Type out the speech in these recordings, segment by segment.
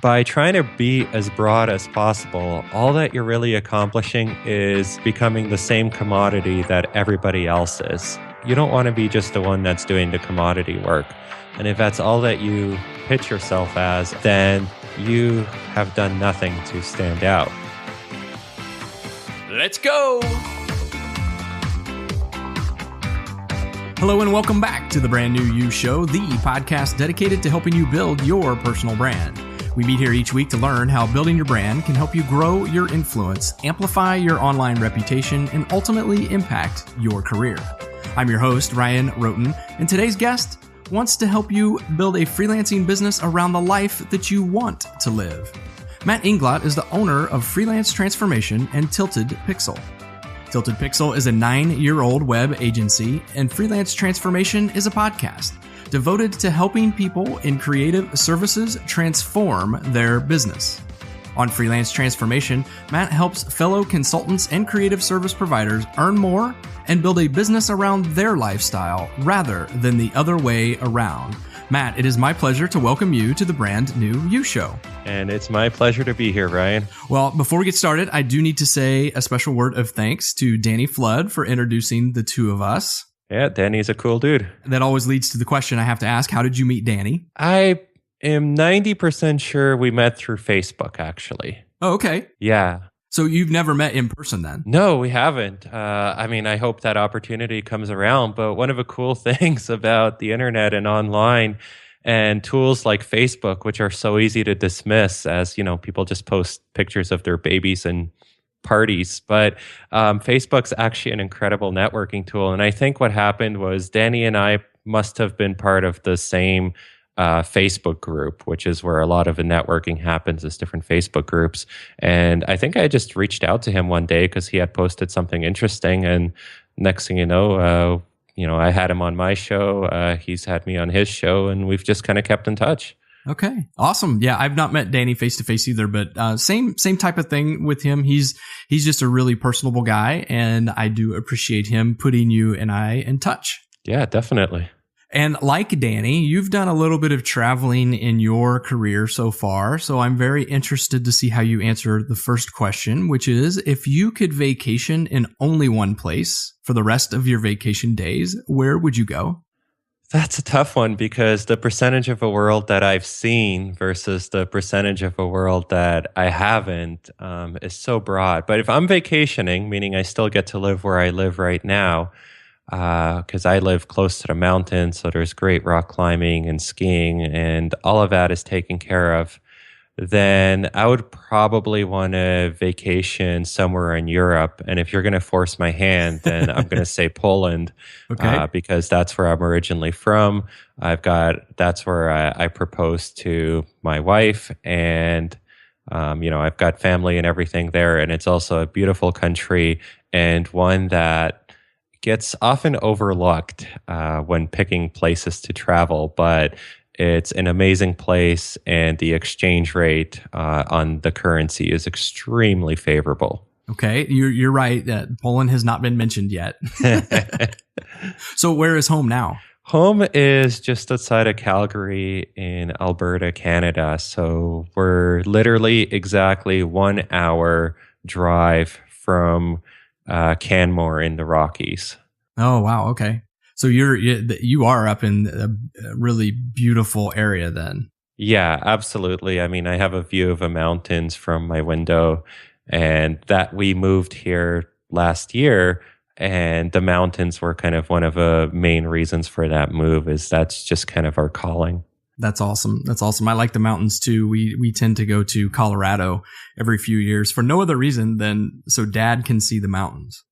By trying to be as broad as possible, all that you're really accomplishing is becoming the same commodity that everybody else is. You don't want to be just the one that's doing the commodity work. And if that's all that you pitch yourself as, then you have done nothing to stand out. Let's go! Hello and welcome back to the Brand New You Show, the podcast dedicated to helping you build your personal brand. We meet here each week to learn how building your brand can help you grow your influence, amplify your online reputation, and ultimately impact your career. I'm your host, Ryan Roten, and today's guest wants to help you build a freelancing business around the life that you want to live. Matt Inglot is the owner of Freelance Transformation and Tilted Pixel. Tilted Pixel is a 9-year-old web agency, and Freelance Transformation is a podcast devoted to helping people in creative services transform their business. On Freelance Transformation, Matt helps fellow consultants and creative service providers earn more and build a business around their lifestyle rather than the other way around. Matt, it is my pleasure to welcome you to the Brand New You Show. And it's my pleasure to be here, Ryan. Well, before we get started, I do need to say a special word of thanks to Danny Flood for introducing the two of us. Yeah, Danny's a cool dude. That always leads to the question I have to ask. How did you meet Danny? I am 90% sure we met through Facebook, actually. Oh, okay. Yeah. So you've never met in person then? No, we haven't. I hope that opportunity comes around. But one of the cool things about the internet and online and tools like Facebook, which are so easy to dismiss as, people just post pictures of their babies and parties, but Facebook's actually an incredible networking tool. And I think what happened was Danny and I must have been part of the same Facebook group, which is where a lot of the networking happens, is different Facebook groups. And I think I just reached out to him one day because he had posted something interesting. And next thing you know, I had him on my show. He's had me on his show, and we've just kind of kept in touch. Okay. Awesome. Yeah. I've not met Danny face to face either, but same type of thing with him. He's just a really personable guy, and I do appreciate him putting you and I in touch. Yeah, definitely. And like Danny, you've done a little bit of traveling in your career so far. So I'm very interested to see how you answer the first question, which is, if you could vacation in only one place for the rest of your vacation days, where would you go? That's a tough one, because the percentage of a world that I've seen versus the percentage of a world that I haven't is so broad. But if I'm vacationing, meaning I still get to live where I live right now, because I live close to the mountains, so there's great rock climbing and skiing, and all of that is taken care of, then I would probably want to vacation somewhere in Europe. And if you're going to force my hand, then I'm going to say Poland, okay. Because that's where I'm originally from. That's where I proposed to my wife, and I've got family and everything there. And it's also a beautiful country, and one that gets often overlooked when picking places to travel, but it's an amazing place, and the exchange rate on the currency is extremely favorable. Okay, you're right. Poland has not been mentioned yet. So where is home now? Home is just outside of Calgary in Alberta, Canada. So we're literally exactly 1 hour drive from Canmore in the Rockies. Oh, wow. Okay. So you are up in a really beautiful area then. Yeah, absolutely. I mean, I have a view of the mountains from my window, and that we moved here last year, and the mountains were kind of one of the main reasons for that move. Is that's just kind of our calling. That's awesome. That's awesome. I like the mountains too. We tend to go to Colorado every few years for no other reason than so Dad can see the mountains.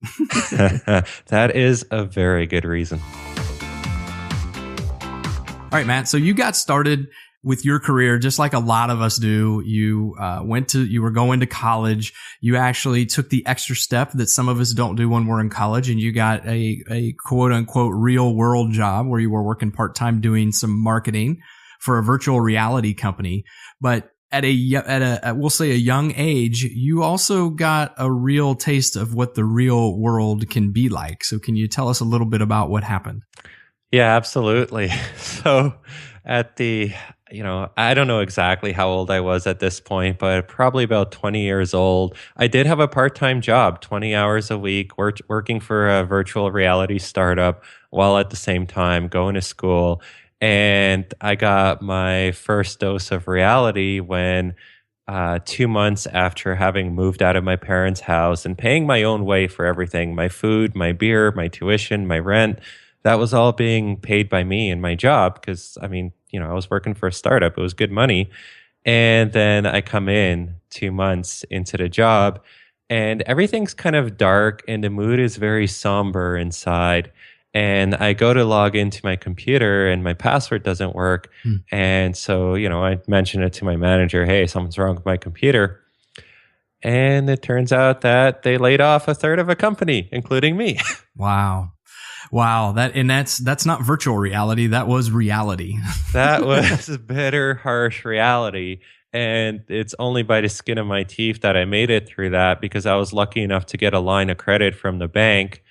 That is a very good reason. All right, Matt. So you got started with your career just like a lot of us do. You were going to college. You actually took the extra step that some of us don't do when we're in college, and you got a quote unquote real world job where you were working part-time doing some marketing for a virtual reality company. But at we'll say a young age, you also got a real taste of what the real world can be like. So can you tell us a little bit about what happened? Yeah, absolutely. So at the, I don't know exactly how old I was at this point, but probably about 20 years old. I did have a part-time job, 20 hours a week, working for a virtual reality startup while at the same time going to school. And I got my first dose of reality when 2 months after having moved out of my parents' house and paying my own way for everything, my food, my beer, my tuition, my rent, that was all being paid by me in my job. Because, I mean, I was working for a startup, it was good money. And then I come in 2 months into the job and everything's kind of dark and the mood is very somber inside. And I go to log into my computer and my password doesn't work. Hmm. And so, I mentioned it to my manager, hey, something's wrong with my computer. And it turns out that they laid off a third of a company, including me. Wow. Wow. That's not virtual reality. That was reality. That was a bitter, harsh reality. And it's only by the skin of my teeth that I made it through that, because I was lucky enough to get a line of credit from the bank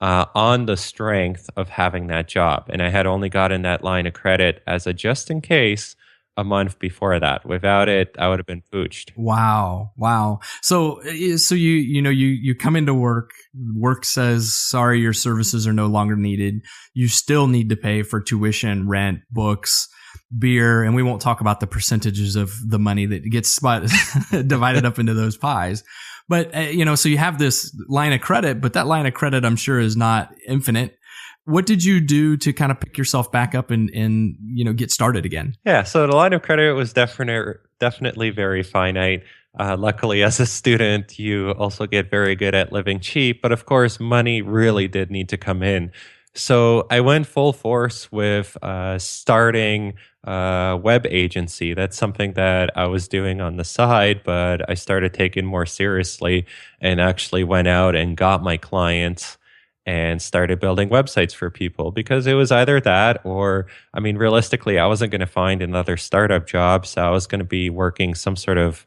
on the strength of having that job. And I had only gotten that line of credit as a just in case a month before that. Without it, I would have been pooched. Wow. Wow. So you come into work, work says, sorry, your services are no longer needed. You still need to pay for tuition, rent, books, beer, and we won't talk about the percentages of the money that gets divided up into those pies. But, so you have this line of credit, but that line of credit, I'm sure, is not infinite. What did you do to kind of pick yourself back up and get started again? Yeah, so the line of credit was definitely very finite. Luckily, as a student, you also get very good at living cheap. But of course, money really did need to come in. So I went full force with starting a web agency. That's something that I was doing on the side, but I started taking more seriously and actually went out and got my clients and started building websites for people, because it was either that or, I mean, realistically, I wasn't going to find another startup job. So I was going to be working some sort of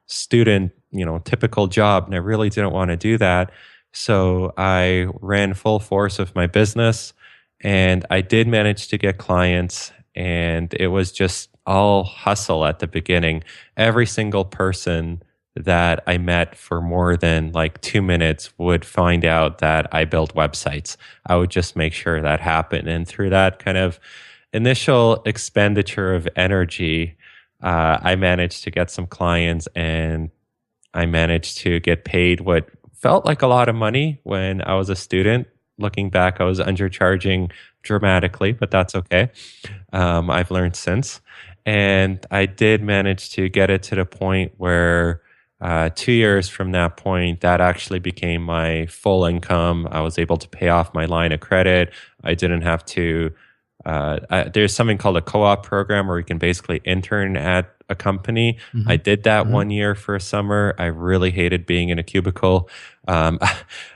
student, typical job. And I really didn't want to do that. So I ran full force with my business and I did manage to get clients, and it was just all hustle at the beginning. Every single person that I met for more than like 2 minutes would find out that I built websites. I would just make sure that happened. And through that kind of initial expenditure of energy, I managed to get some clients, and I managed to get paid what felt like a lot of money when I was a student. Looking back, I was undercharging dramatically, but that's okay. I've learned since. And I did manage to get it to the point where 2 years from that point, that actually became my full income. I was able to pay off my line of credit. I didn't have to. There's something called a co-op program where you can basically intern at a company. Mm-hmm. I did that 1 year for a summer. I really hated being in a cubicle. I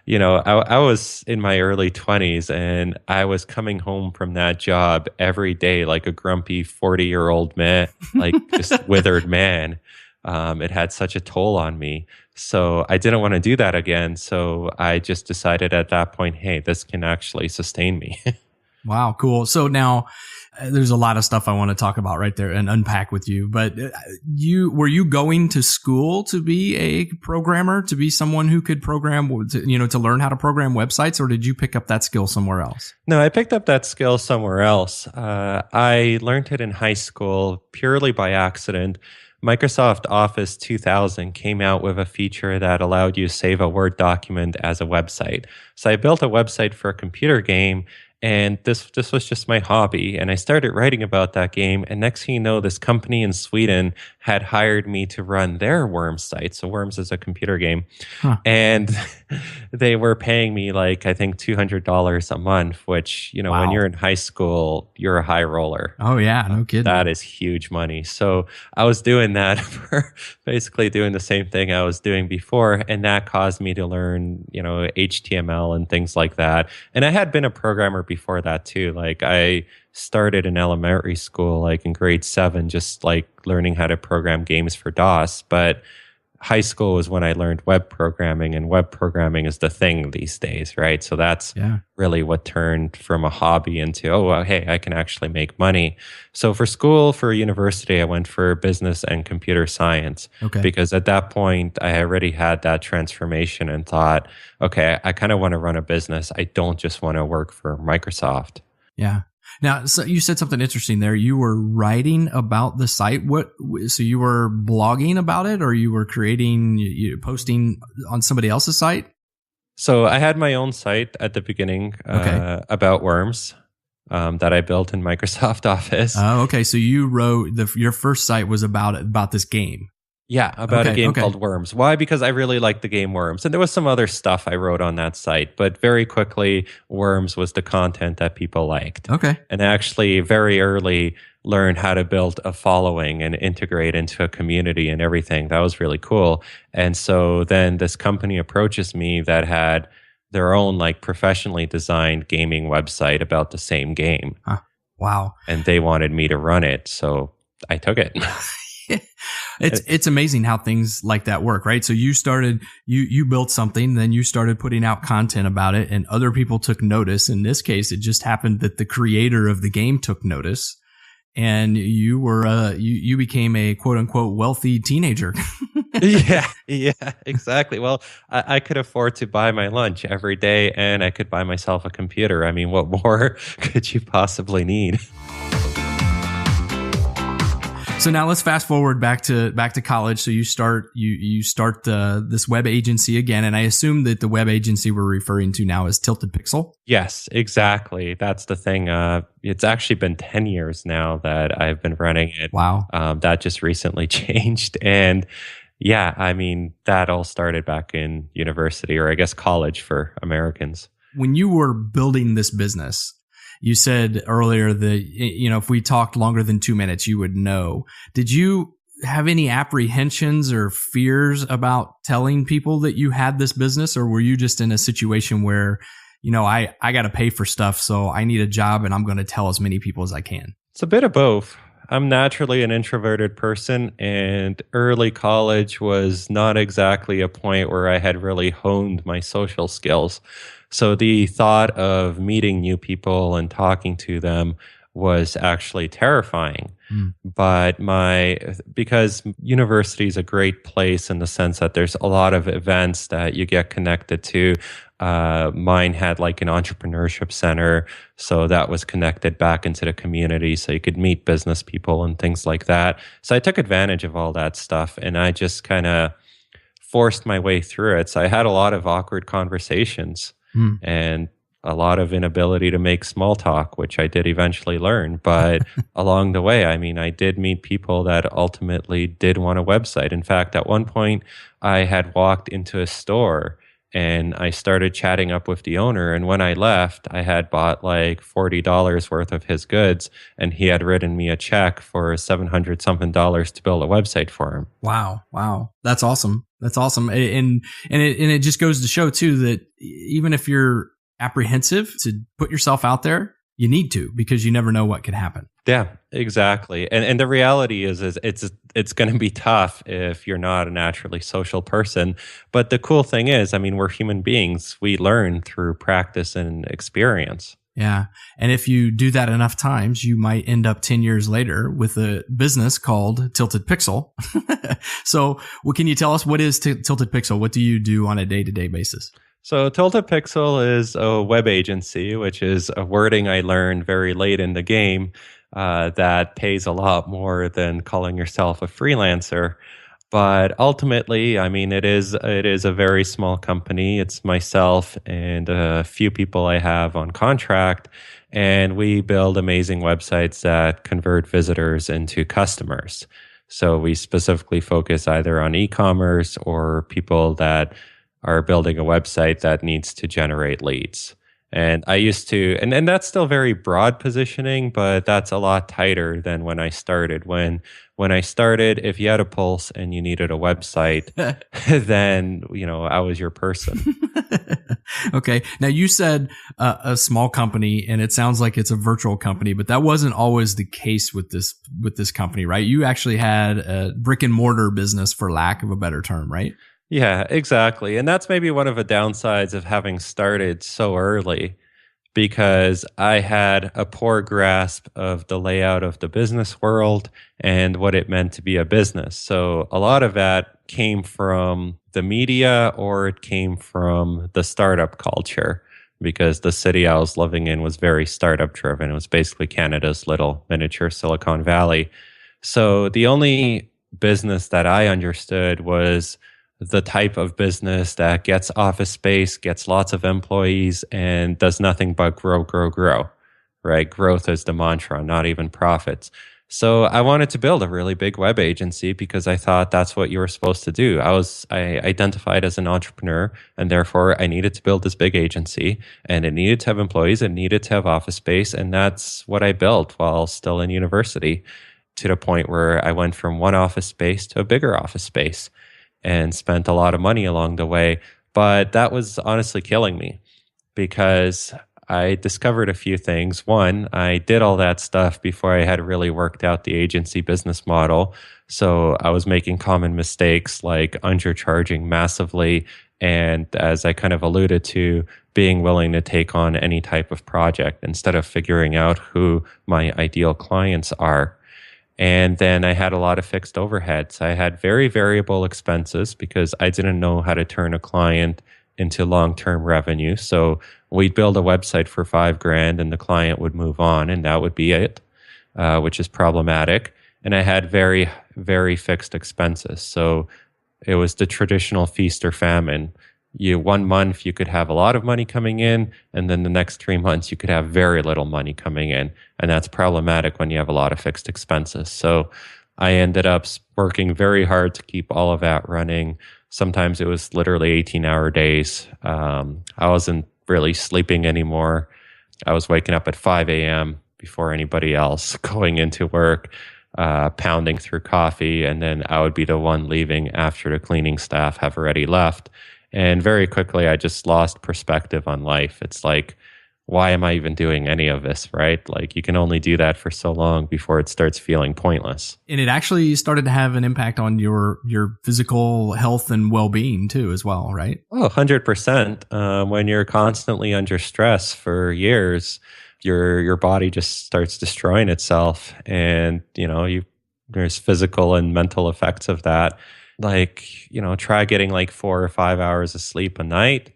was in my early 20s and I was coming home from that job every day like a grumpy 40-year-old man, like just withered man. It had such a toll on me. So I didn't want to do that again. So I just decided at that point, hey, this can actually sustain me. Wow, cool. So now there's a lot of stuff I want to talk about right there and unpack with you. But were you going to school to be a programmer, to be someone who could program, to learn how to program websites, or did you pick up that skill somewhere else? No, I picked up that skill somewhere else. I learned it in high school purely by accident. Microsoft Office 2000 came out with a feature that allowed you to save a Word document as a website. So I built a website for a computer game, and this was just my hobby. And I started writing about that game. And next thing you know, this company in Sweden had hired me to run their Worms site. So Worms is a computer game. Huh. And they were paying me like, I think $200 a month, which, Wow. When you're in high school, you're a high roller. Oh yeah, no kidding. That is huge money. So I was doing that for basically doing the same thing I was doing before. And that caused me to learn, HTML and things like that. And I had been a programmer before that too. Like I started in elementary school, like in grade 7, just like learning how to program games for DOS. But high school was when I learned web programming, and web programming is the thing these days, right? So that's Yeah. really what turned from a hobby into, oh, well, hey, I can actually make money. So for school, for university, I went for business and computer science Okay. because at that point, I already had that transformation and thought, okay, I kind of want to run a business. I don't just want to work for Microsoft. Yeah. Now, so you said something interesting there. You were writing about the site. So you were blogging about it, or you were posting on somebody else's site? So I had my own site at the beginning about worms that I built in Microsoft Office. Oh, okay. So you wrote your first site was about this game. Yeah, about a game called Worms. Why? Because I really liked the game Worms. And there was some other stuff I wrote on that site, but very quickly, Worms was the content that people liked. Okay. And actually, very early, learned how to build a following and integrate into a community and everything. That was really cool. And so then this company approaches me that had their own like professionally designed gaming website about the same game. Huh. Wow. And they wanted me to run it. So I took it. It's amazing how things like that work, right? So you built something, then you started putting out content about it, and other people took notice. In this case, it just happened that the creator of the game took notice, and you became a quote unquote wealthy teenager. Yeah, exactly. Well, I could afford to buy my lunch every day, and I could buy myself a computer. I mean, what more could you possibly need? So now let's fast forward back to college. So you start this web agency again, and I assume that the web agency we're referring to now is Tilted Pixel. Yes, exactly. That's the thing. It's actually been 10 years now that I've been running it. Wow. That just recently changed, and yeah, I mean that all started back in university, or I guess college for Americans. When you were building this business, you said earlier that, if we talked longer than 2 minutes, you would know. Did you have any apprehensions or fears about telling people that you had this business, or were you just in a situation where, I got to pay for stuff, so I need a job and I'm going to tell as many people as I can? It's a bit of both. I'm naturally an introverted person, and early college was not exactly a point where I had really honed my social skills. So the thought of meeting new people and talking to them was actually terrifying. But because university is a great place in the sense that there's a lot of events that you get connected to. Mine had like an entrepreneurship center, so that was connected back into the community, so you could meet business people and things like that. So I took advantage of all that stuff, and I just kind of forced my way through it. So I had a lot of awkward conversations and a lot of inability to make small talk, which I did eventually learn. But along the way, I mean, I did meet people that ultimately did want a website. In fact, at one point, I had walked into a store and I started chatting up with the owner. And when I left, I had bought like $40 worth of his goods, and he had written me a check for $700 something to build a website for him. Wow. That's awesome. And it just goes to show too that even if you're apprehensive to put yourself out there, you need to, because you never know what could happen. Yeah, exactly. And the reality is it's going to be tough if you're not a naturally social person. But the cool thing is, I mean, we're human beings. We learn through practice and experience. Yeah. And if you do that enough times, you might end up 10 years later with a business called Tilted Pixel. So can you tell us, what is Tilted Pixel? What do you do on a day-to-day basis? So Tilted Pixel is a web agency, which is a wording I learned very late in the game that pays a lot more than calling yourself a freelancer. But ultimately, I mean, it is a very small company. It's myself and a few people I have on contract, and we build amazing websites that convert visitors into customers. So we specifically focus either on e-commerce or people that are building a website that needs to generate leads. And I used to, and that's still very broad positioning, but that's a lot tighter than when I started. When I started, if you had a pulse and you needed a website, then I was your person. Okay. Now you said a small company, and it sounds like it's a virtual company, but that wasn't always the case with this company, right? You actually had a brick and mortar business, for lack of a better term, right? Yeah, exactly. And that's maybe one of the downsides of having started so early because I had a poor grasp of the layout of the business world and what it meant to be a business. So a lot of that came from the media or it came from the startup culture because the city I was living in was very startup driven. It was basically Canada's little miniature Silicon Valley. So the only business that I understood was the type of business that gets office space, gets lots of employees, and does nothing but grow, grow, grow, right? Growth is the mantra, not even profits. So I wanted to build a really big web agency because I thought that's what you were supposed to do. I identified as an entrepreneur and therefore I needed to build this big agency and it needed to have employees, it needed to have office space. And that's what I built while still in university to the point where I went from one office space to a bigger office space and spent a lot of money along the way. But that was honestly killing me because I discovered a few things. One, I did all that stuff before I had really worked out the agency business model. So I was making common mistakes like undercharging massively. And as I kind of alluded to, being willing to take on any type of project instead of figuring out who my ideal clients are. And then I had a lot of fixed overheads. I had very variable expenses because I didn't know how to turn a client into long-term revenue. So we'd build a website for $5,000 and the client would move on and that would be it, which is problematic. And I had very, very fixed expenses. So it was the traditional feast or famine. 1 month you could have a lot of money coming in, and then the next 3 months you could have very little money coming in, and that's problematic when you have a lot of fixed expenses. So I ended up working very hard to keep all of that running. Sometimes it was literally 18-hour days. I wasn't really sleeping anymore. I was waking up at 5 a.m. before anybody else, going into work, pounding through coffee, and then I would be the one leaving after the cleaning staff have already left. And very quickly, I just lost perspective on life. It's like, why am I even doing any of this, right? Like, you can only do that for so long before it starts feeling pointless. And it actually started to have an impact on your physical health and well-being too, as well, right? Oh, 100%. When you're constantly under stress for years, your body just starts destroying itself. And, there's physical and mental effects of that. Like, try getting like 4 or 5 hours of sleep a night.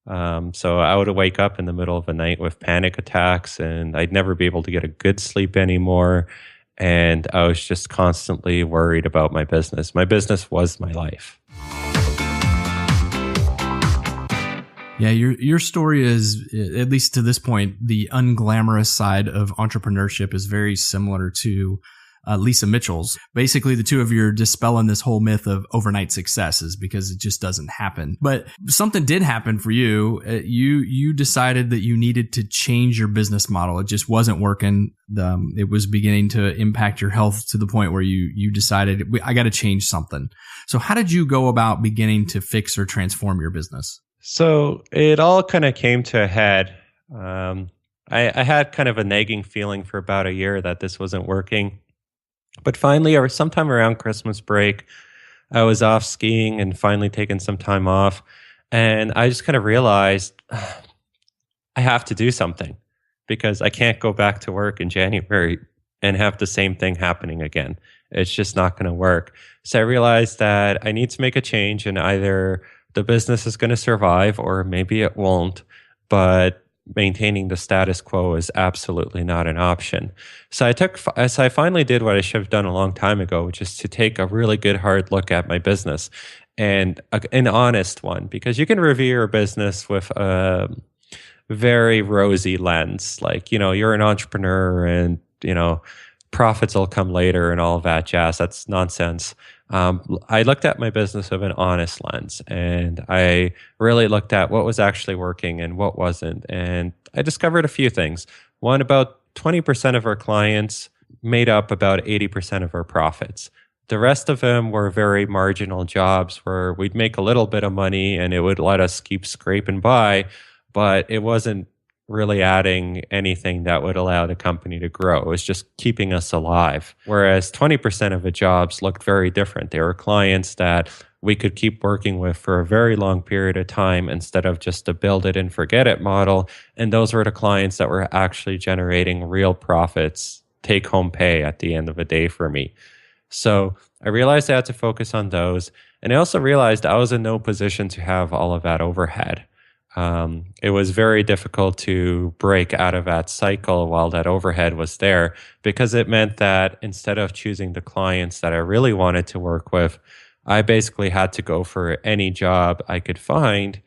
So I would wake up in the middle of the night with panic attacks and I'd never be able to get a good sleep anymore. And I was just constantly worried about my business. My business was my life. Yeah, your story is, at least to this point, the unglamorous side of entrepreneurship is very similar to Lisa Mitchell's. Basically, the two of you are dispelling this whole myth of overnight successes because it just doesn't happen. But something did happen for you. You decided that you needed to change your business model. It just wasn't working. It was beginning to impact your health to the point where you decided, I got to change something. So how did you go about beginning to fix or transform your business? So it all kind of came to a head. I had kind of a nagging feeling for about a year that this wasn't working. But finally, or sometime around Christmas break, I was off skiing and finally taking some time off. And I just kind of realized I have to do something because I can't go back to work in January and have the same thing happening again. It's just not going to work. So I realized that I need to make a change, and either the business is going to survive or maybe it won't. But maintaining the status quo is absolutely not an option. So I finally did what I should have done a long time ago, which is to take a really good hard look at my business, and an honest one, because you can review your business with a very rosy lens. Like, you're an entrepreneur and, profits will come later and all of that jazz. That's nonsense. I looked at my business with an honest lens, and I really looked at what was actually working and what wasn't. And I discovered a few things. One, about 20% of our clients made up about 80% of our profits. The rest of them were very marginal jobs where we'd make a little bit of money and it would let us keep scraping by, but it wasn't really adding anything that would allow the company to grow. It was just keeping us alive. Whereas 20% of the jobs looked very different. They were clients that we could keep working with for a very long period of time instead of just a build it and forget it model. And those were the clients that were actually generating real profits, take home pay at the end of the day for me. So I realized I had to focus on those. And I also realized I was in no position to have all of that overhead. It was very difficult to break out of that cycle while that overhead was there, because it meant that instead of choosing the clients that I really wanted to work with, I basically had to go for any job I could find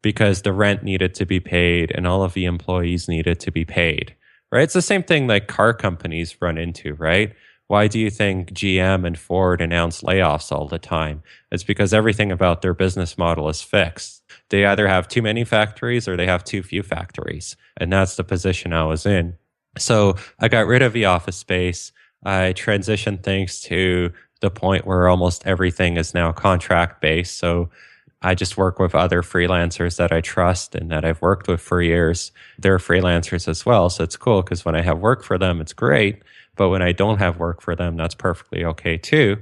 because the rent needed to be paid and all of the employees needed to be paid, right? It's the same thing like car companies run into, right? Why do you think GM and Ford announce layoffs all the time? It's because everything about their business model is fixed. They either have too many factories or they have too few factories. And that's the position I was in. So I got rid of the office space. I transitioned things to the point where almost everything is now contract based. So I just work with other freelancers that I trust and that I've worked with for years. They're freelancers as well. So it's cool because when I have work for them, it's great. But when I don't have work for them, that's perfectly okay too.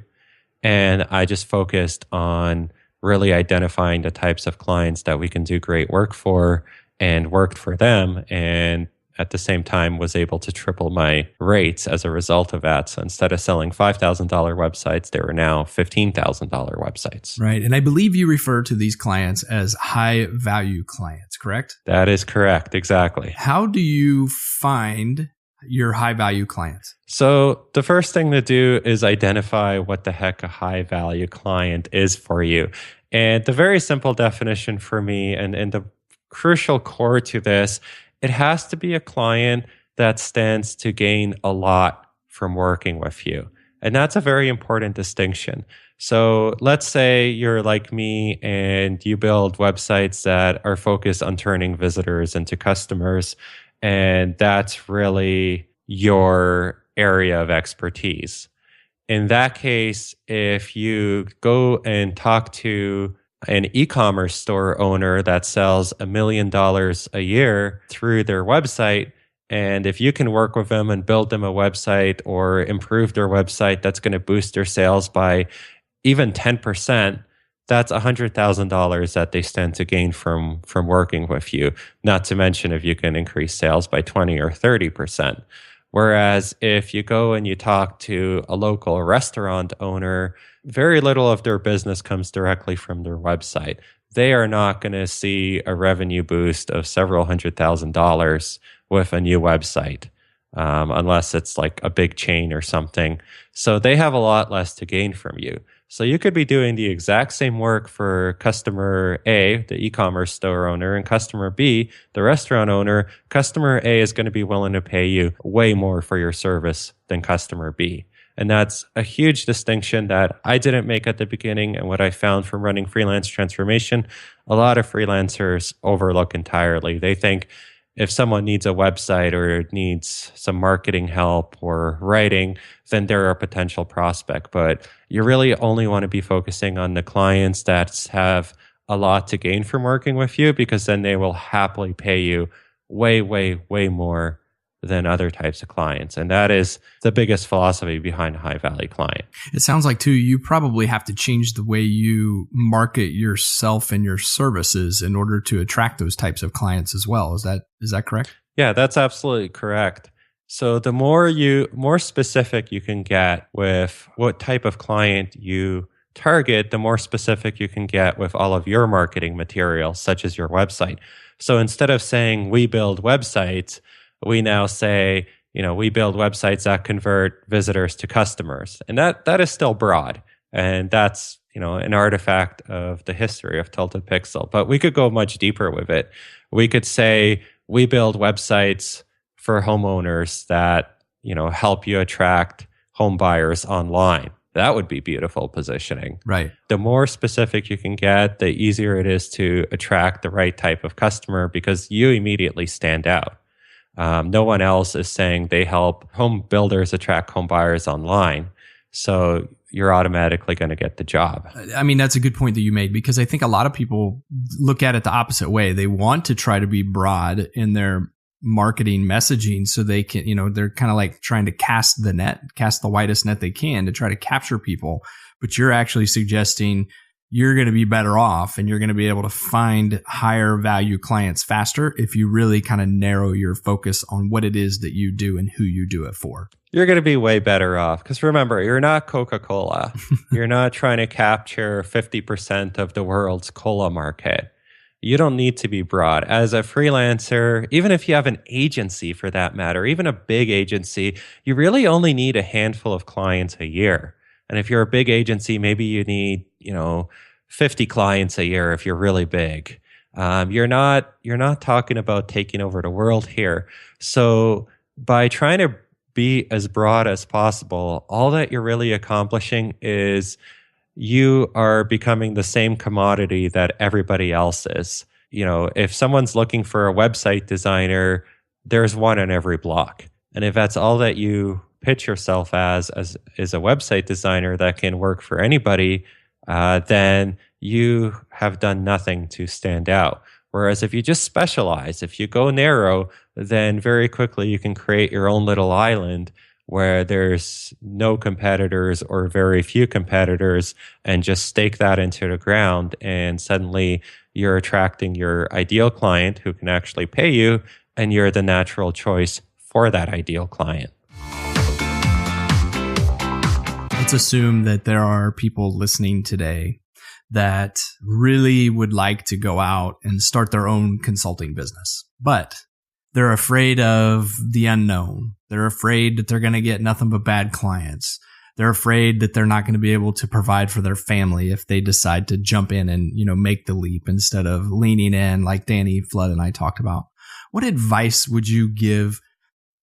And I just focused on really identifying the types of clients that we can do great work for and worked for them. And at the same time was able to triple my rates as a result of that. So instead of selling $5,000 websites, they were now $15,000 websites. Right. And I believe you refer to these clients as high value clients, correct? That is correct. Exactly. How do you find your high value clients? So the first thing to do is identify what the heck a high value client is for you. And the very simple definition for me and the crucial core to this, it has to be a client that stands to gain a lot from working with you. And that's a very important distinction. So let's say you're like me and you build websites that are focused on turning visitors into customers. And that's really your area of expertise. In that case, if you go and talk to an e-commerce store owner that sells $1 million a year through their website, and if you can work with them and build them a website or improve their website that's going to boost their sales by even 10%, that's $100,000 that they stand to gain from working with you. Not to mention if you can increase sales by 20 or 30%. Whereas if you go and you talk to a local restaurant owner, very little of their business comes directly from their website. They are not going to see a revenue boost of several $100,000 with a new website, unless it's like a big chain or something. So they have a lot less to gain from you. So you could be doing the exact same work for customer A, the e-commerce store owner, and customer B, the restaurant owner. Customer A is going to be willing to pay you way more for your service than customer B. And that's a huge distinction that I didn't make at the beginning. And what I found from running Freelance Transformation, a lot of freelancers overlook entirely. They think if someone needs a website or needs some marketing help or writing, then they're a potential prospect. But you really only want to be focusing on the clients that have a lot to gain from working with you, because then they will happily pay you way, way, way more than other types of clients. And that is the biggest philosophy behind a high value client. It sounds like, too, you probably have to change the way you market yourself and your services in order to attract those types of clients as well. Is that correct? Yeah, that's absolutely correct. So the more specific you can get with what type of client you target, the more specific you can get with all of your marketing materials, such as your website. So instead of saying we build websites, we now say, we build websites that convert visitors to customers. And that is still broad. And that's, an artifact of the history of Tilted Pixel. But we could go much deeper with it. We could say we build websites for homeowners that, help you attract home buyers online. That would be beautiful positioning. Right. The more specific you can get, the easier it is to attract the right type of customer because you immediately stand out. No one else is saying they help home builders attract home buyers online. So you're automatically going to get the job. I mean, that's a good point that you made, because I think a lot of people look at it the opposite way. They want to try to be broad in their marketing messaging so they can, they're kind of like trying to cast the widest net they can to try to capture people. But you're actually suggesting you're going to be better off and you're going to be able to find higher value clients faster if you really kind of narrow your focus on what it is that you do and who you do it for. You're going to be way better off because remember, you're not Coca-Cola. You're not trying to capture 50% of the world's cola market. You don't need to be broad. As a freelancer, even if you have an agency for that matter, even a big agency, you really only need a handful of clients a year. And if you're a big agency, maybe you need, 50 clients a year if you're really big. You're not talking about taking over the world here. So by trying to be as broad as possible, all that you're really accomplishing is you are becoming the same commodity that everybody else is. If someone's looking for a website designer, there's one in every block. And if that's all that you pitch yourself as is a website designer that can work for anybody, then you have done nothing to stand out. Whereas if you just specialize, if you go narrow, then very quickly you can create your own little island where there's no competitors or very few competitors and just stake that into the ground. And suddenly you're attracting your ideal client who can actually pay you, and you're the natural choice for that ideal client. Let's assume that there are people listening today that really would like to go out and start their own consulting business, but they're afraid of the unknown. They're afraid that they're going to get nothing but bad clients. They're afraid that they're not going to be able to provide for their family if they decide to jump in and, make the leap instead of leaning in like Danny Flood and I talked about. What advice would you give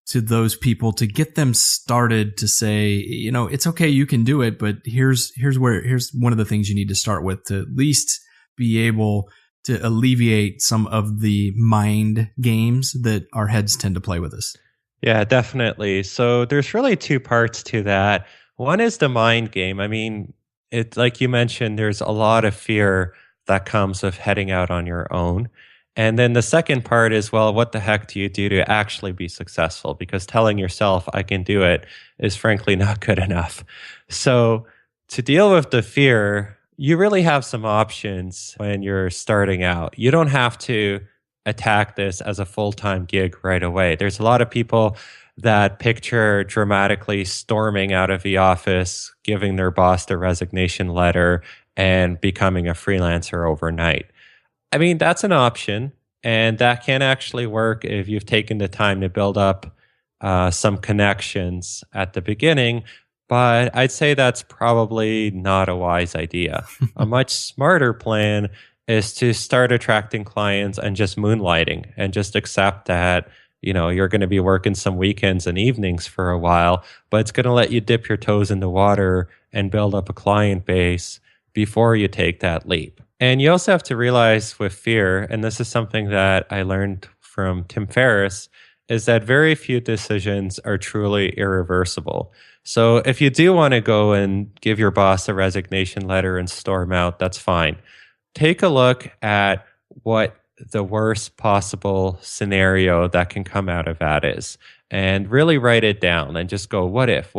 to those people to get them started to say, it's okay, you can do it, but here's one of the things you need to start with to at least be able to alleviate some of the mind games that our heads tend to play with us? Yeah, definitely. So there's really two parts to that. One is the mind game. I mean, it's like you mentioned, there's a lot of fear that comes with heading out on your own. And then the second part is, well, what the heck do you do to actually be successful? Because telling yourself I can do it is frankly not good enough. So to deal with the fear, you really have some options when you're starting out. You don't have to attack this as a full-time gig right away. There's a lot of people that picture dramatically storming out of the office, giving their boss their resignation letter, and becoming a freelancer overnight. I mean, that's an option, and that can actually work if you've taken the time to build up some connections at the beginning. But I'd say that's probably not a wise idea. A much smarter plan is to start attracting clients and just moonlighting and just accept that, you're going to be working some weekends and evenings for a while, but it's going to let you dip your toes in the water and build up a client base before you take that leap. And you also have to realize with fear, and this is something that I learned from Tim Ferriss, is that very few decisions are truly irreversible. So if you do want to go and give your boss a resignation letter and storm out, that's fine. Take a look at what the worst possible scenario that can come out of that is, and really write it down and just go, what if?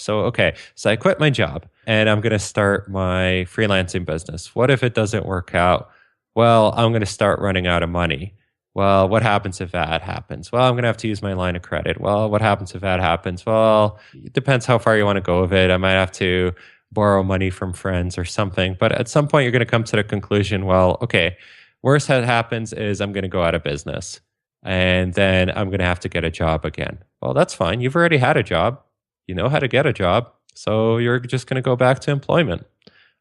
So, okay, so I quit my job and I'm going to start my freelancing business. What if it doesn't work out? Well, I'm going to start running out of money. Well, what happens if that happens? Well, I'm going to have to use my line of credit. Well, what happens if that happens? Well, it depends how far you want to go with it. I might have to borrow money from friends or something. But at some point, you're going to come to the conclusion, well, okay, worst that happens is I'm going to go out of business. And then I'm going to have to get a job again. Well, that's fine. You've already had a job. You know how to get a job. So you're just going to go back to employment.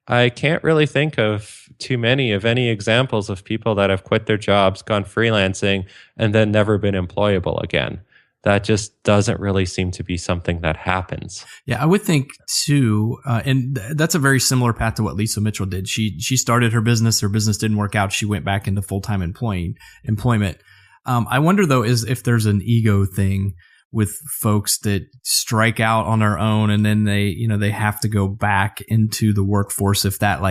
I can't really think of too many of any examples of people that have quit their jobs, gone freelancing, and then never been employable again. that just doesn't really seem to be something that happens. Yeah, I would think too, and that's a very similar path to what Lisa Mitchell did. She started her business didn't work out. She went back into full-time employment. I wonder though, is if there's an ego thing with folks that strike out on their own and then they have to go back into the workforce if that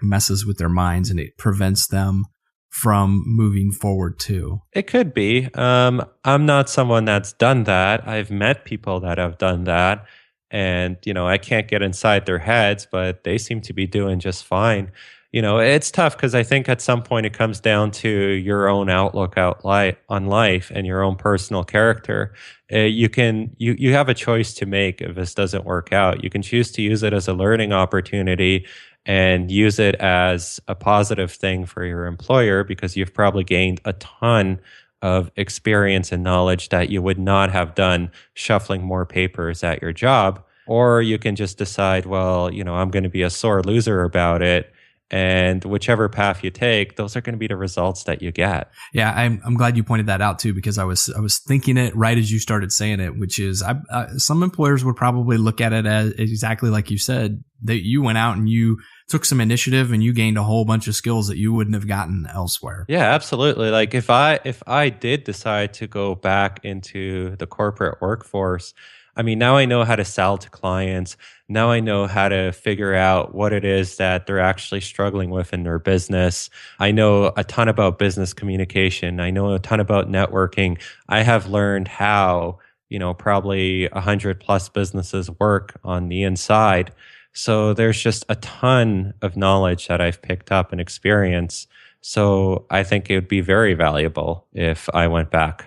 messes with their minds and it prevents them from moving forward too. It could be. I'm not someone that's done that. I've met people that have done that, and I can't get inside their heads, but they seem to be doing just fine. It's tough because I think at some point it comes down to your own outlook on life and your own personal character. You have a choice to make if this doesn't work out. You can choose to use it as a learning opportunity and use it as a positive thing for your employer because you've probably gained a ton of experience and knowledge that you would not have done shuffling more papers at your job. Or you can just decide, well, I'm going to be a sore loser about it. And whichever path you take, those are going to be the results that you get. Yeah, I'm glad you pointed that out too, because I was thinking it right as you started saying it, which is some employers would probably look at it as exactly like you said, that you went out and you took some initiative and you gained a whole bunch of skills that you wouldn't have gotten elsewhere. Yeah, absolutely. Like if I did decide to go back into the corporate workforce, now I know how to sell to clients. Now I know how to figure out what it is that they're actually struggling with in their business. I know a ton about business communication. I know a ton about networking. I have learned how, probably 100 plus businesses work on the inside. So there's just a ton of knowledge that I've picked up and experience. So I think it would be very valuable if I went back.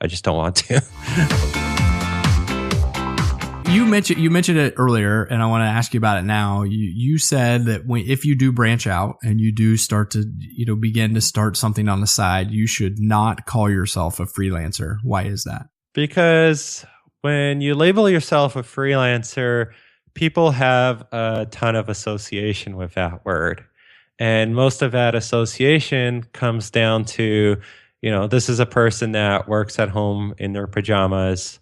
I just don't want to. You mentioned it earlier, and I want to ask you about it now. You said that if you do branch out and you do start to begin to start something on the side, you should not call yourself a freelancer. Why is that? Because when you label yourself a freelancer, people have a ton of association with that word, and most of that association comes down to this is a person that works at home in their pajamas.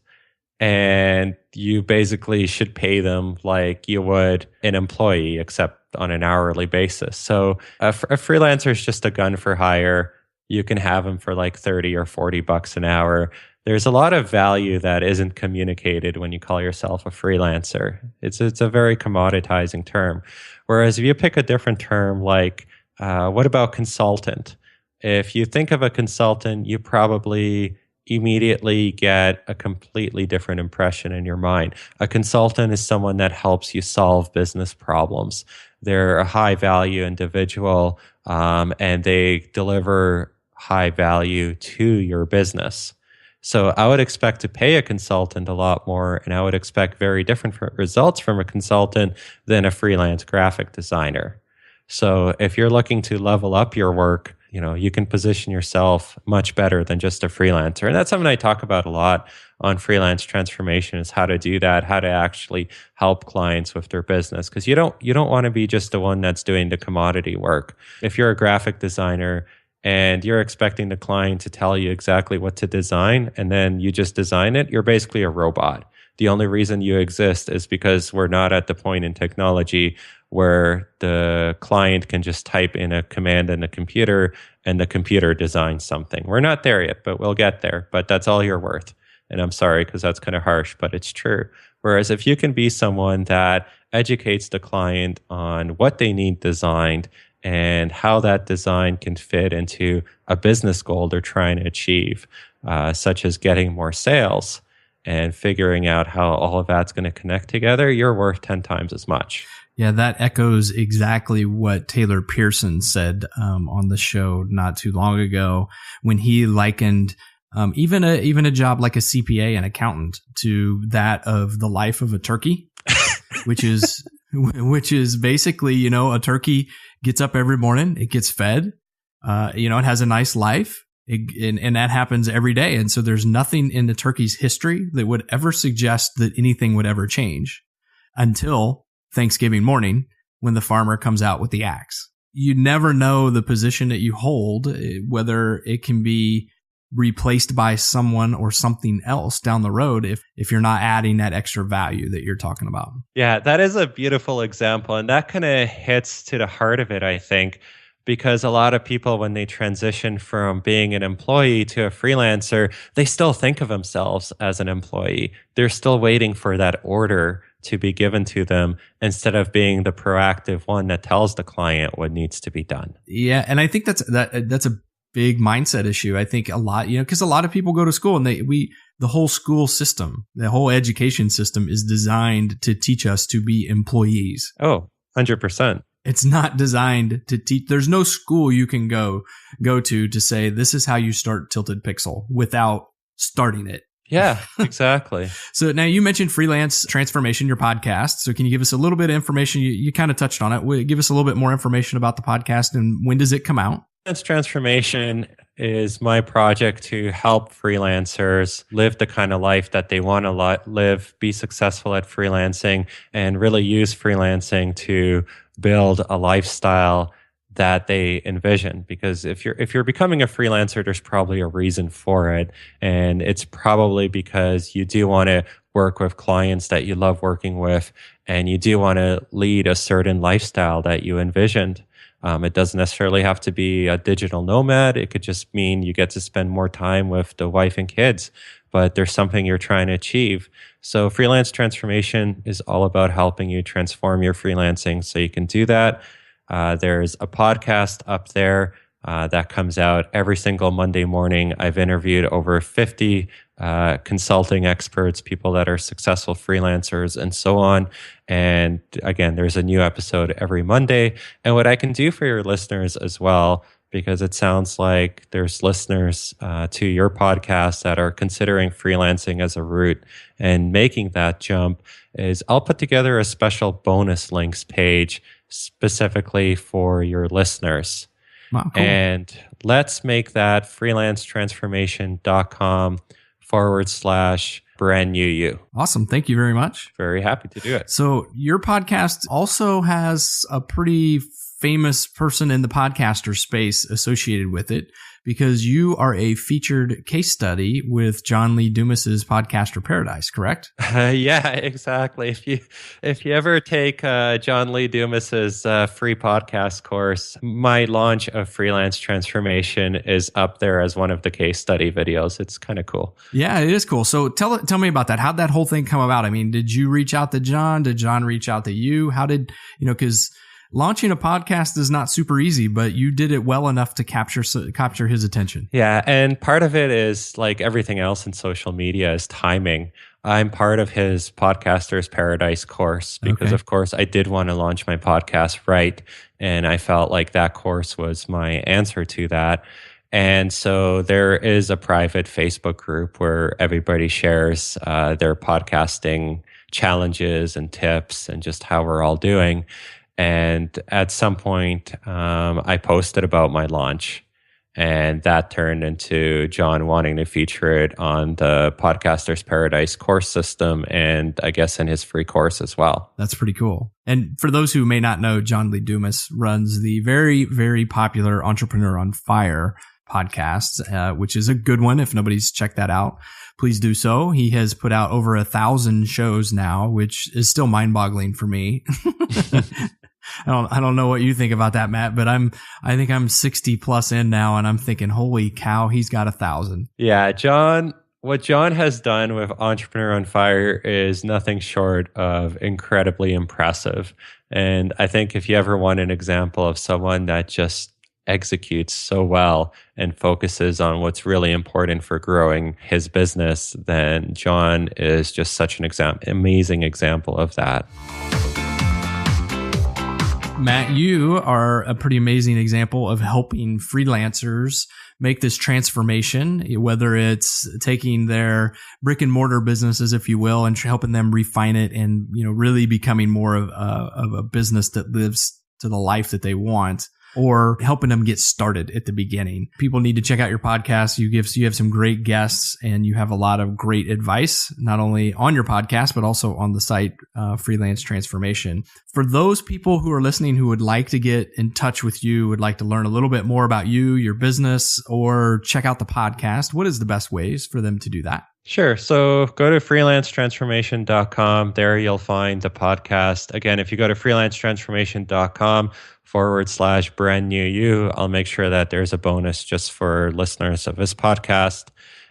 And you basically should pay them like you would an employee, except on an hourly basis. So a freelancer is just a gun for hire. You can have them for like 30 or 40 bucks an hour. There's a lot of value that isn't communicated when you call yourself a freelancer. It's a very commoditizing term. Whereas if you pick a different term, like what about consultant? If you think of a consultant, you probably immediately get a completely different impression in your mind. A consultant is someone that helps you solve business problems. They're a high value individual, and they deliver high value to your business. So I would expect to pay a consultant a lot more, and I would expect very different results from a consultant than a freelance graphic designer. So if you're looking to level up your work, you can position yourself much better than just a freelancer. And that's something I talk about a lot on Freelance Transformation, is how to do that, how to actually help clients with their business. Because you don't want to be just the one that's doing the commodity work. If you're a graphic designer and you're expecting the client to tell you exactly what to design and then you just design it, you're basically a robot. The only reason you exist is because we're not at the point in technology where the client can just type in a command in a computer and the computer designs something. We're not there yet, but we'll get there. But that's all you're worth. And I'm sorry, because that's kind of harsh, but it's true. Whereas if you can be someone that educates the client on what they need designed and how that design can fit into a business goal they're trying to achieve, such as getting more sales, and figuring out how all of that's going to connect together, you're worth 10 times as much. Yeah, that echoes exactly what Taylor Pearson said on the show not too long ago, when he likened even a job like a CPA, an accountant, to that of the life of a turkey, which is basically, a turkey gets up every morning, it gets fed, it has a nice life. And that happens every day. And so there's nothing in the turkey's history that would ever suggest that anything would ever change until Thanksgiving morning, when the farmer comes out with the axe. You never know the position that you hold, whether it can be replaced by someone or something else down the road if you're not adding that extra value that you're talking about. Yeah, that is a beautiful example. And that kind of hits to the heart of it, I think, because a lot of people, when they transition from being an employee to a freelancer, they still think of themselves as an employee. They're still waiting for that order to be given to them instead of being the proactive one that tells the client what needs to be done. Yeah, and I think that's a big mindset issue. I think a lot, because a lot of people go to school and the whole school system, the whole education system is designed to teach us to be employees. Oh, 100%. It's not designed to teach. There's no school you can go to say, this is how you start Tilted Pixel without starting it. Yeah, exactly. So now you mentioned Freelance Transformation, your podcast. So can you give us a little bit of information? You kind of touched on it. Give us a little bit more information about the podcast and when does it come out? Freelance Transformation is my project to help freelancers live the kind of life that they want to live, be successful at freelancing, and really use freelancing to build a lifestyle that they envision. Because if you're becoming a freelancer, there's probably a reason for it, and it's probably because you do want to work with clients that you love working with, and you do want to lead a certain lifestyle that you envisioned. It doesn't necessarily have to be a digital nomad. It could just mean you get to spend more time with the wife and kids, but there's something you're trying to achieve. So Freelance Transformation is all about helping you transform your freelancing so you can do that. There's a podcast up there that comes out every single Monday morning. I've interviewed over 50 consulting experts, people that are successful freelancers, and so on. And again, there's a new episode every Monday. And what I can do for your listeners as well, because it sounds like there's listeners to your podcast that are considering freelancing as a route and making that jump, is I'll put together a special bonus links page specifically for your listeners. Wow, cool. And let's make that freelancetransformation.com/brand new you. Awesome. Thank you very much. Very happy to do it. So your podcast also has a pretty famous person in the podcaster space associated with it because you are a featured case study with John Lee Dumas's Podcaster Paradise, correct? Yeah, exactly. If you ever take John Lee Dumas's free podcast course, my launch of Freelance Transformation is up there as one of the case study videos. It's kind of cool. Yeah, it is cool. So tell me about that. How'd that whole thing come about? I mean, did you reach out to John? Did John reach out to you? How did, because launching a podcast is not super easy, but you did it well enough to capture his attention. Yeah, and part of it is like everything else in social media is timing. I'm part of his Podcaster's Paradise course because, of course, I did want to launch my podcast right, and I felt like that course was my answer to that. And so there is a private Facebook group where everybody shares their podcasting challenges and tips and just how we're all doing. And at some point, I posted about my launch, and that turned into John wanting to feature it on the Podcaster's Paradise course system, and I guess in his free course as well. That's pretty cool. And for those who may not know, John Lee Dumas runs the very, very popular Entrepreneur on Fire podcast, which is a good one. If nobody's checked that out, please do so. He has put out over 1,000 shows now, which is still mind-boggling for me. I don't know what you think about that, Matt, but I think I'm 60 plus in now, and I'm thinking, holy cow, he's got 1,000. Yeah, what John has done with Entrepreneur on Fire is nothing short of incredibly impressive. And I think if you ever want an example of someone that just executes so well and focuses on what's really important for growing his business, then John is just such an amazing example of that. Matt, you are a pretty amazing example of helping freelancers make this transformation, whether it's taking their brick and mortar businesses, if you will, and helping them refine it and, really becoming more of a business that lives to the life that they want. or helping them get started at the beginning. People need to check out your podcast. You have some great guests and you have a lot of great advice, not only on your podcast, but also on the site, Freelance Transformation. For those people who are listening who would like to get in touch with you, would like to learn a little bit more about you, your business, or check out the podcast, what is the best ways for them to do that? Sure. So go to freelancetransformation.com. There you'll find the podcast. Again, if you go to freelancetransformation.com/brand new you, I'll make sure that there's a bonus just for listeners of this podcast.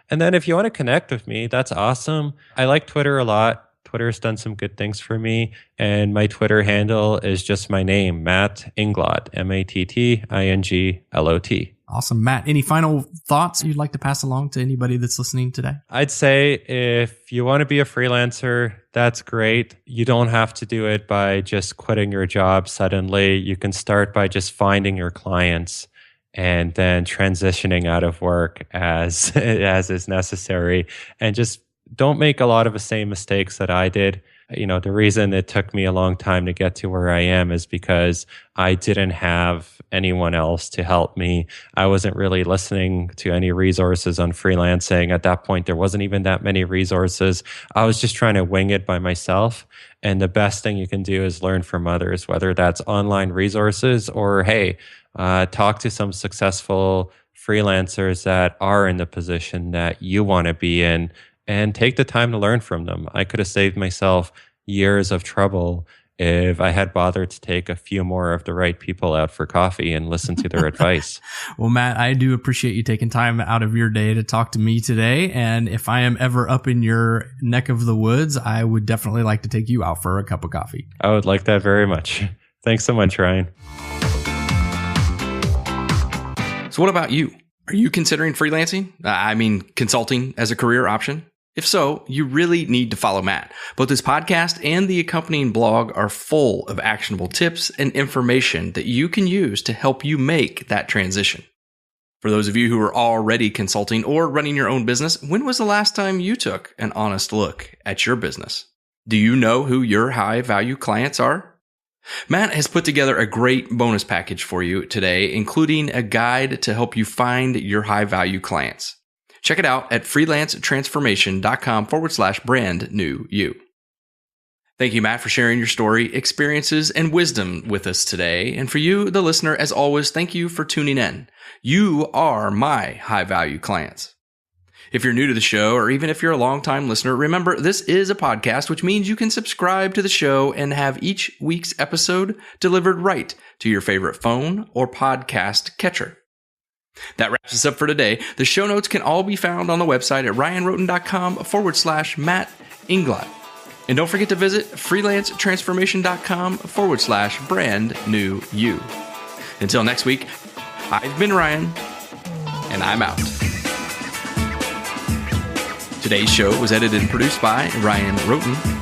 And then if you want to connect with me, that's awesome. I like Twitter a lot. Twitter's done some good things for me. And my Twitter handle is just my name, Matt Inglot, MATTINGLOT. Awesome. Matt, any final thoughts you'd like to pass along to anybody that's listening today? I'd say if you want to be a freelancer, that's great. You don't have to do it by just quitting your job suddenly. You can start by just finding your clients and then transitioning out of work as is necessary. And just don't make a lot of the same mistakes that I did. The reason it took me a long time to get to where I am is because I didn't have anyone else to help me. I wasn't really listening to any resources on freelancing. At that point, there wasn't even that many resources. I was just trying to wing it by myself. And the best thing you can do is learn from others, whether that's online resources or, hey, talk to some successful freelancers that are in the position that you want to be in, and take the time to learn from them. I could have saved myself years of trouble if I had bothered to take a few more of the right people out for coffee and listen to their advice. Well, Matt, I do appreciate you taking time out of your day to talk to me today. And if I am ever up in your neck of the woods, I would definitely like to take you out for a cup of coffee. I would like that very much. Thanks so much, Ryan. So what about you? Are you considering freelancing? Consulting as a career option? If so, you really need to follow Matt. Both his podcast and the accompanying blog are full of actionable tips and information that you can use to help you make that transition. For those of you who are already consulting or running your own business, when was the last time you took an honest look at your business? Do you know who your high-value clients are? Matt has put together a great bonus package for you today, including a guide to help you find your high-value clients. Check it out at freelancetransformation.com/brand new you. Thank you, Matt, for sharing your story, experiences, and wisdom with us today. And for you, the listener, as always, thank you for tuning in. You are my high-value clients. If you're new to the show, or even if you're a longtime listener, remember this is a podcast, which means you can subscribe to the show and have each week's episode delivered right to your favorite phone or podcast catcher. That wraps us up for today. The show notes can all be found on the website at ryanroten.com/Matt Inglot. And don't forget to visit freelancetransformation.com/brand new you. Until next week, I've been Ryan, and I'm out. Today's show was edited and produced by Ryan Roten.